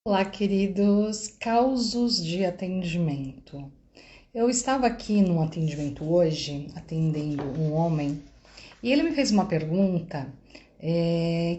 Olá, queridos, causos de atendimento. Eu estava aqui num atendimento hoje, atendendo um homem, e ele me fez uma pergunta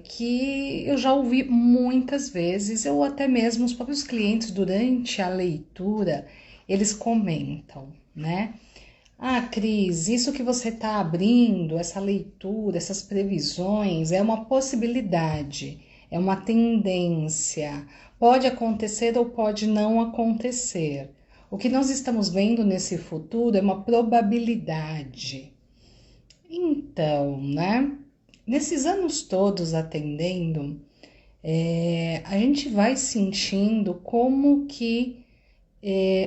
que eu já ouvi muitas vezes, ou até mesmo os próprios clientes durante a leitura, eles comentam, né? Ah, Cris, isso que você está abrindo, essa leitura, essas previsões, é uma possibilidade, é uma tendência. Pode acontecer ou pode não acontecer. O que nós estamos vendo nesse futuro é uma probabilidade. Então, né? Nesses anos todos atendendo, a gente vai sentindo como que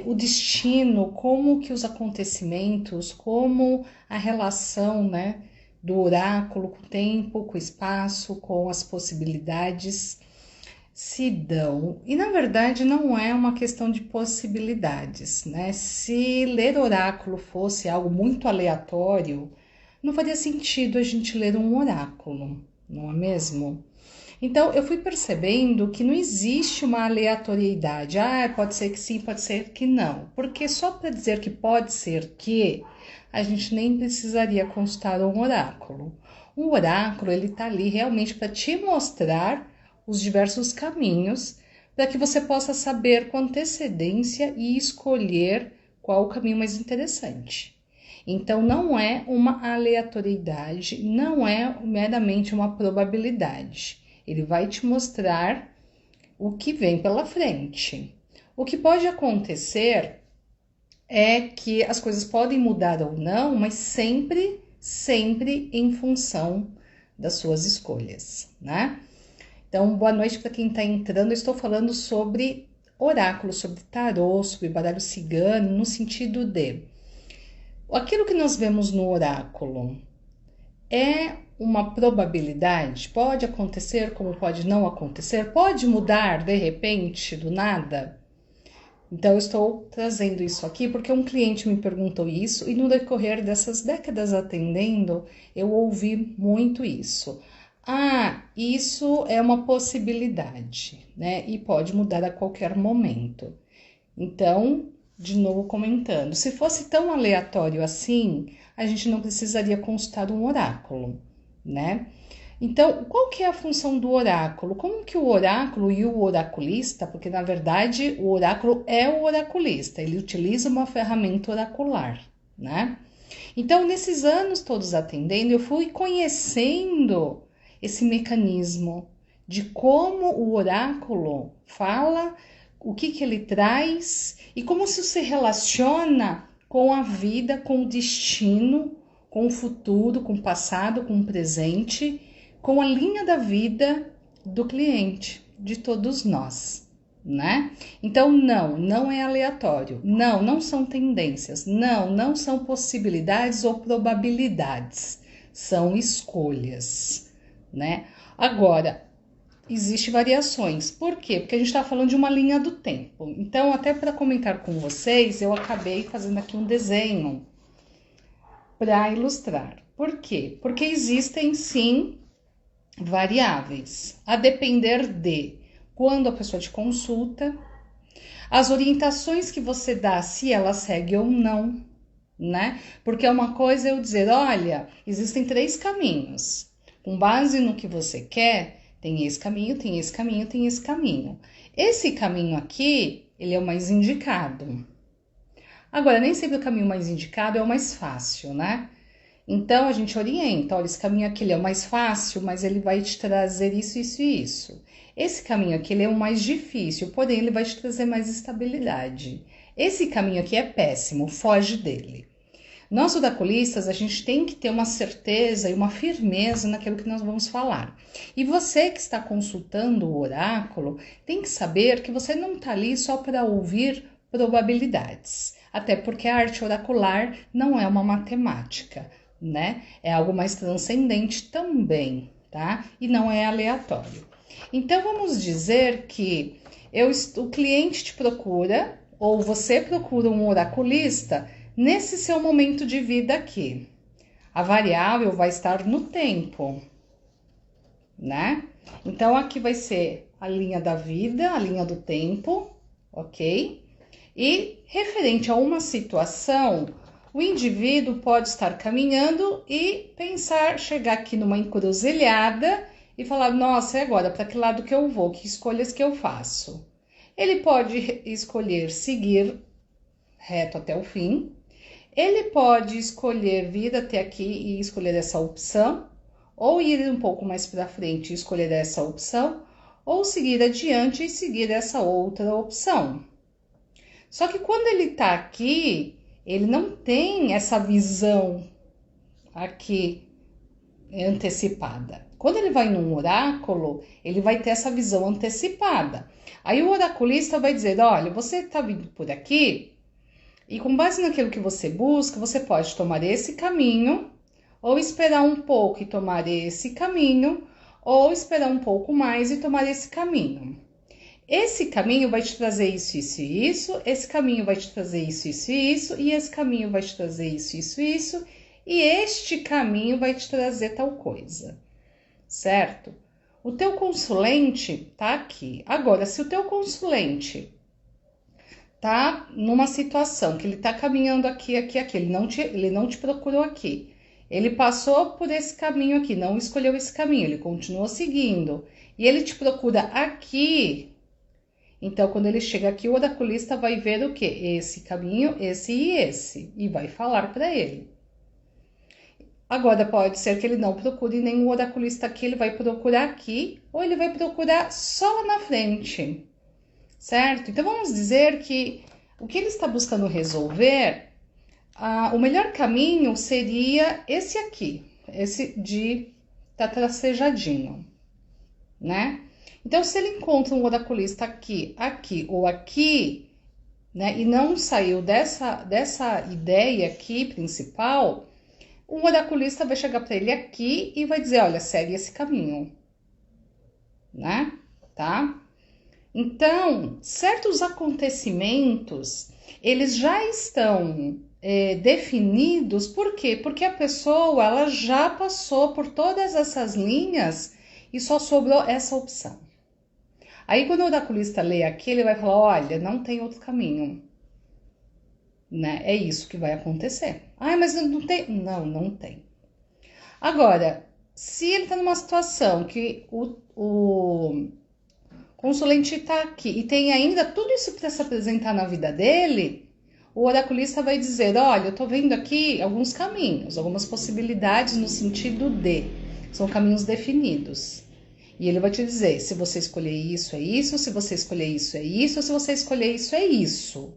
o destino, como que os acontecimentos, como a relação, né, do oráculo com o tempo, com o espaço, com as possibilidades se dão. E na verdade não é uma questão de possibilidades, né? Se ler oráculo fosse algo muito aleatório, não faria sentido a gente ler um oráculo, não é mesmo? Então, eu fui percebendo que não existe uma aleatoriedade. Ah, pode ser que sim, pode ser que não. Porque só para dizer que pode ser que, a gente nem precisaria consultar um oráculo. O oráculo, ele está ali realmente para te mostrar os diversos caminhos, para que você possa saber com antecedência e escolher qual o caminho mais interessante. Então, não é uma aleatoriedade, não é meramente uma probabilidade. Ele vai te mostrar o que vem pela frente. O que pode acontecer é que as coisas podem mudar ou não, mas sempre em função das suas escolhas, né? Então, boa noite para quem está entrando. Eu estou falando sobre oráculo, sobre tarô, sobre baralho cigano, no sentido de aquilo que nós vemos no oráculo é uma probabilidade, pode acontecer como pode não acontecer, pode mudar de repente, do nada. Então eu estou trazendo isso aqui porque um cliente me perguntou isso e no decorrer dessas décadas atendendo, eu ouvi muito isso. Ah, isso é uma possibilidade, né? E pode mudar a qualquer momento. Então, de novo comentando, se fosse tão aleatório assim, a gente não precisaria consultar um oráculo, né? Então, qual que é a função do oráculo? Como que o oráculo e o oraculista, porque na verdade o oráculo é o oraculista, ele utiliza uma ferramenta oracular, né? Então, nesses anos todos atendendo, eu fui conhecendo esse mecanismo de como o oráculo fala, o que ele traz e como isso se relaciona com a vida, com o destino, com o futuro, com o passado, com o presente, com a linha da vida do cliente, de todos nós, né? Então, não é aleatório. Não são tendências. Não são possibilidades ou probabilidades. São escolhas, né? Agora, existem variações. Por quê? Porque a gente está falando de uma linha do tempo. Então, até para comentar com vocês, eu acabei fazendo aqui um desenho para ilustrar. Por quê? Porque existem, sim, variáveis, a depender de quando a pessoa te consulta, as orientações que você dá, se ela segue ou não, né? Porque uma coisa é eu dizer, olha, existem 3 caminhos. Com base no que você quer, tem esse caminho, tem esse caminho, tem esse caminho. Esse caminho aqui, ele é o mais indicado. Agora, nem sempre o caminho mais indicado é o mais fácil, né? Então, a gente orienta, olha, esse caminho aqui ele é o mais fácil, mas ele vai te trazer isso, isso e isso. Esse caminho aqui ele é o mais difícil, porém ele vai te trazer mais estabilidade. Esse caminho aqui é péssimo, foge dele. Nós oraculistas, a gente tem que ter uma certeza e uma firmeza naquilo que nós vamos falar. E você que está consultando o oráculo, tem que saber que você não está ali só para ouvir probabilidades. Até porque a arte oracular não é uma matemática, né? É algo mais transcendente também, tá? E não é aleatório. Então, vamos dizer que o cliente te procura, ou você procura um oraculista, nesse seu momento de vida aqui. A variável vai estar no tempo, né? Então, aqui vai ser a linha da vida, a linha do tempo, ok? E referente a uma situação, o indivíduo pode estar caminhando e pensar, chegar aqui numa encruzilhada e falar, nossa, e agora, para que lado que eu vou? Que escolhas que eu faço? Ele pode escolher seguir reto até o fim. Ele pode escolher vir até aqui e escolher essa opção, ou ir um pouco mais para frente e escolher essa opção, ou seguir adiante e seguir essa outra opção. Só que quando ele está aqui, ele não tem essa visão aqui antecipada. Quando ele vai num oráculo, ele vai ter essa visão antecipada. Aí o oraculista vai dizer, olha, você está vindo por aqui, e com base naquilo que você busca, você pode tomar esse caminho, ou esperar um pouco e tomar esse caminho, ou esperar um pouco mais e tomar esse caminho. Esse caminho vai te trazer isso, isso e isso, esse caminho vai te trazer isso, isso e isso, e esse caminho vai te trazer isso, isso e isso, e este caminho vai te trazer tal coisa, certo? O teu consulente tá aqui. Agora, se o teu consulente tá numa situação que ele tá caminhando aqui, ele não te procurou aqui, ele passou por esse caminho aqui, não escolheu esse caminho, ele continuou seguindo, e ele te procura aqui. Então, quando ele chega aqui, o oraculista vai ver o quê? Esse caminho, esse e esse, e vai falar para ele. Agora, pode ser que ele não procure nenhum oraculista aqui, ele vai procurar aqui, ou ele vai procurar só lá na frente, certo? Então, vamos dizer que o que ele está buscando resolver, o melhor caminho seria esse aqui, esse de tá tracejadinho, né? Então, se ele encontra um oraculista aqui, aqui ou aqui, né, e não saiu dessa ideia aqui principal, o oraculista vai chegar para ele aqui e vai dizer, olha, segue esse caminho, né, tá? Então, certos acontecimentos, eles já estão definidos, por quê? Porque a pessoa, ela já passou por todas essas linhas e só sobrou essa opção. Aí, quando o oraculista lê aqui, ele vai falar, olha, não tem outro caminho, né? É isso que vai acontecer. Ah, mas não tem? Não, não tem. Agora, se ele tá numa situação que o consulente tá aqui e tem ainda tudo isso para se apresentar na vida dele, o oraculista vai dizer, olha, eu tô vendo aqui alguns caminhos, algumas possibilidades no sentido de, são caminhos definidos. E ele vai te dizer, se você escolher isso, é isso, se você escolher isso, é isso, se você escolher isso, é isso.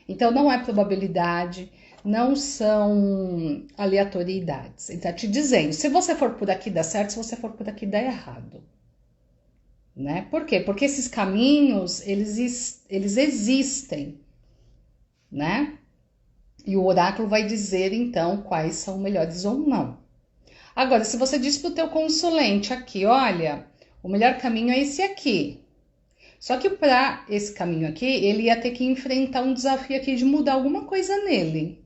Então, não é probabilidade, não são aleatoriedades. Ele está te dizendo, se você for por aqui dá certo, se você for por aqui dá errado. Né? Por quê? Porque esses caminhos, eles existem, né? E o oráculo vai dizer, então, quais são melhores ou não. Agora, se você diz para o teu consulente aqui, olha, o melhor caminho é esse aqui. Só que para esse caminho aqui, ele ia ter que enfrentar um desafio aqui de mudar alguma coisa nele.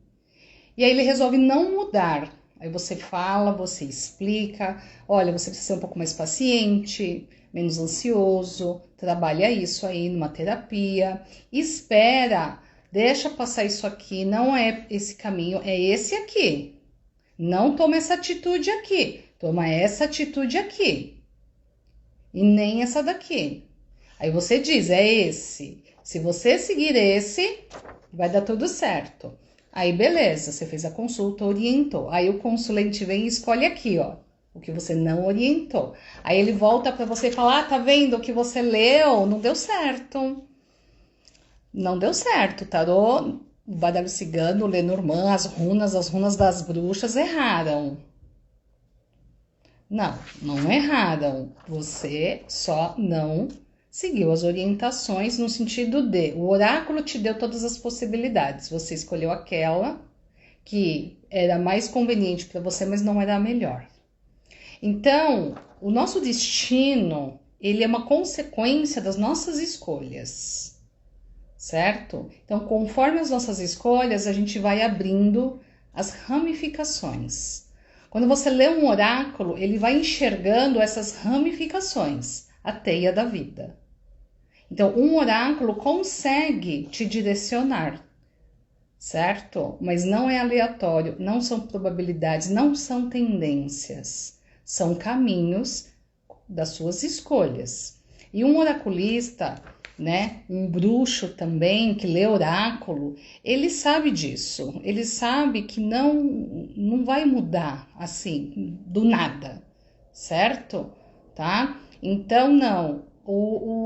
E aí ele resolve não mudar. Aí você fala, você explica, olha, você precisa ser um pouco mais paciente, menos ansioso, trabalha isso aí numa terapia, espera, deixa passar isso aqui, não é esse caminho, é esse aqui. Não toma essa atitude aqui, toma essa atitude aqui. E nem essa daqui. Aí você diz, é esse. Se você seguir esse, vai dar tudo certo. Aí beleza, você fez a consulta, orientou. Aí o consulente vem e escolhe aqui, ó, o que você não orientou. Aí ele volta para você e fala, tá vendo o que você leu? Não deu certo. Não deu certo, tarô... O baralho cigano, o Lenormand, as runas das bruxas erraram. Não, não erraram. Você só não seguiu as orientações no sentido de o oráculo te deu todas as possibilidades. Você escolheu aquela que era mais conveniente para você, mas não era a melhor. Então, o nosso destino, ele é uma consequência das nossas escolhas. Certo? Então, conforme as nossas escolhas, a gente vai abrindo as ramificações. Quando você lê um oráculo, ele vai enxergando essas ramificações, a teia da vida. Então, um oráculo consegue te direcionar, certo? Mas não é aleatório, não são probabilidades, não são tendências, são caminhos das suas escolhas. E um oraculista, né, um bruxo também que lê oráculo, ele sabe disso, ele sabe que não vai mudar assim do nada, certo? Tá? Então não,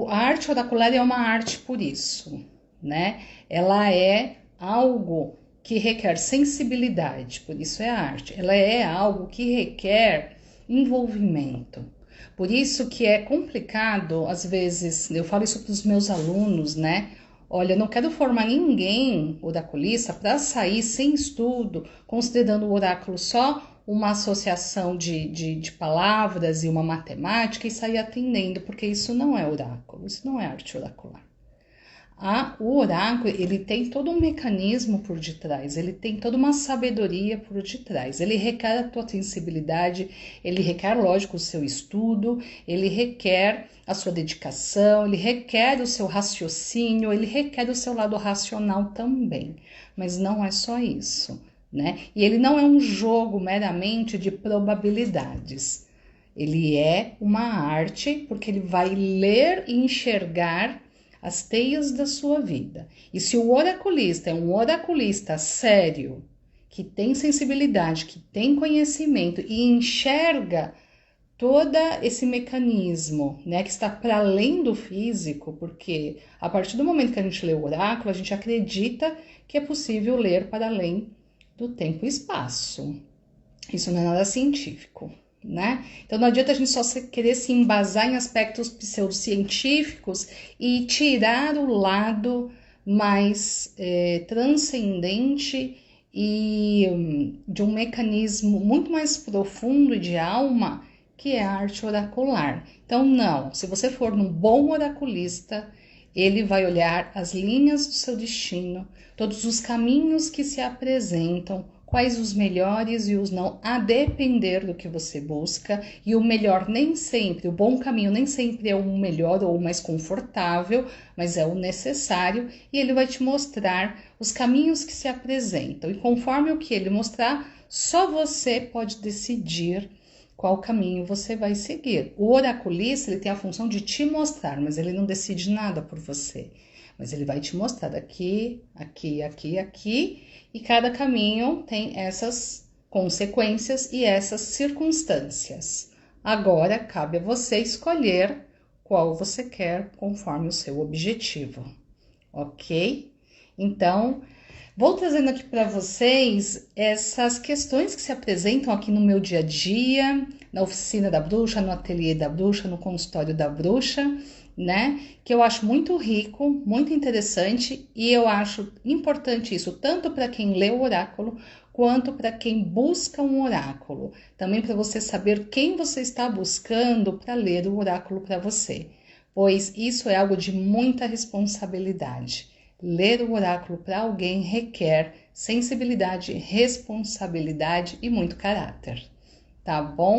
a arte oracular é uma arte por isso, né? Ela é algo que requer sensibilidade, por isso é arte. Ela é algo que requer envolvimento. Por isso que é complicado, às vezes, eu falo isso para os meus alunos, né? Olha, eu não quero formar ninguém oraculista para sair sem estudo, considerando o oráculo só uma associação de palavras e uma matemática e sair atendendo, porque isso não é oráculo, isso não é arte oracular. O oráculo, ele tem todo um mecanismo por detrás, ele tem toda uma sabedoria por detrás, ele requer a tua sensibilidade, ele requer, lógico, o seu estudo, ele requer a sua dedicação, ele requer o seu raciocínio, ele requer o seu lado racional também, mas não é só isso, né? E ele não é um jogo meramente de probabilidades, ele é uma arte porque ele vai ler e enxergar as teias da sua vida. E se o oraculista é um oraculista sério, que tem sensibilidade, que tem conhecimento e enxerga todo esse mecanismo, né, que está para além do físico, porque a partir do momento que a gente lê o oráculo, a gente acredita que é possível ler para além do tempo e espaço. Isso não é nada científico, né? Então não adianta a gente só querer se embasar em aspectos pseudocientíficos e tirar o lado mais transcendente e de um mecanismo muito mais profundo e de alma, que é a arte oracular. Então não, se você for um bom oraculista, ele vai olhar as linhas do seu destino, todos os caminhos que se apresentam, quais os melhores e os não, a depender do que você busca. E o melhor nem sempre, o bom caminho nem sempre é o melhor ou o mais confortável, mas é o necessário, e ele vai te mostrar os caminhos que se apresentam. E conforme o que ele mostrar, só você pode decidir qual caminho você vai seguir. O oraculista, ele tem a função de te mostrar, mas ele não decide nada por você. Mas ele vai te mostrar aqui, aqui, aqui, aqui, e cada caminho tem essas consequências e essas circunstâncias. Agora, cabe a você escolher qual você quer conforme o seu objetivo, ok? Então, vou trazendo aqui para vocês essas questões que se apresentam aqui no meu dia a dia, na oficina da bruxa, no ateliê da bruxa, no consultório da bruxa, né? Que eu acho muito rico, muito interessante, e eu acho importante isso tanto para quem lê o oráculo quanto para quem busca um oráculo. Também para você saber quem você está buscando para ler o oráculo para você, pois isso é algo de muita responsabilidade. Ler o oráculo para alguém requer sensibilidade, responsabilidade e muito caráter, tá bom?